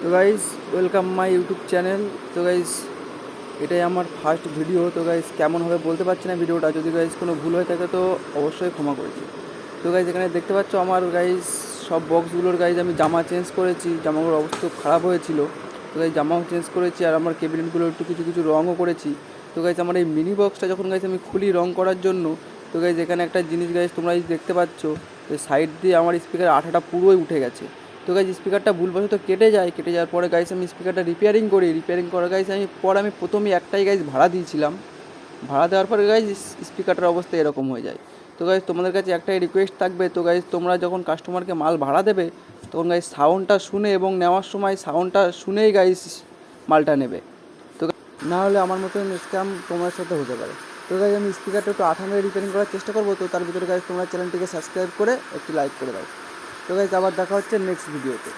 তো guys, welcome my YouTube channel. তো guys, এটাই আমার ফার্স্ট ভিডিও। তো গাইস, কেমন হবে বলতে পারছি না ভিডিওটা। যদি গাইস কোনো ভুল হয়ে থাকে তো অবশ্যই ক্ষমা করে দিন। তো গাইস, এখানে দেখতে পাচ্ছ আমার গাইস সব বক্সগুলোর গাইস আমি জামা চেঞ্জ করেছি। জামাগুলোর অবস্থা খুব খারাপ হয়েছিল। তো গাইস, জামাও চেঞ্জ করেছি আর আমার ক্যাবিনেটগুলো একটু কিছু কিছু রঙও করেছি। তো গাইস, আমার এই মিনি বক্সটা যখন গাইস আমি খুলি রং করার জন্য, তো গাইস এখানে একটা জিনিস গাইস তোমরা দেখতে পাচ্ছ, তো সাইড দিয়ে আমার স্পিকার আঠাটা পুরোই উঠে গেছে। তো গাইস, স্পিকারটা ভুলবশত কেটে যাওয়ার পরে গাইস আমি স্পিকারটা রিপেয়ারিং করে গাইস আমি প্রথমে একটাই গাইস ভাড়া দিয়েছিলাম। ভাড়া দেওয়ার পরে গাইস স্পিকারটার অবস্থা এরকম হয়ে যায়। তো গাইস, তোমাদের কাছে একটাই রিকোয়েস্ট থাকবে, তো গাইস তোমরা যখন কাস্টমারকে মাল ভাড়া দেবে তখন গাইস সাউন্ডটা শুনে এবং নেওয়ার সময় সাউন্ডটা শুনেই গাইস মালটা নেবে। তো না হলে আমার মতন স্ক্যাম তোমার সাথে হতে পারে। তো গাইস, আমি স্পিকারটা একটু আঠা মেরে রিপেয়ারিং করার চেষ্টা করবো। তো তার ভিতরে গাইস তোমরা চ্যানেলটিকে সাবস্ক্রাইব করে একটি লাইক করে দাও। তো গাইস, আবার দেখা হচ্ছে নেক্সট ভিডিওতে।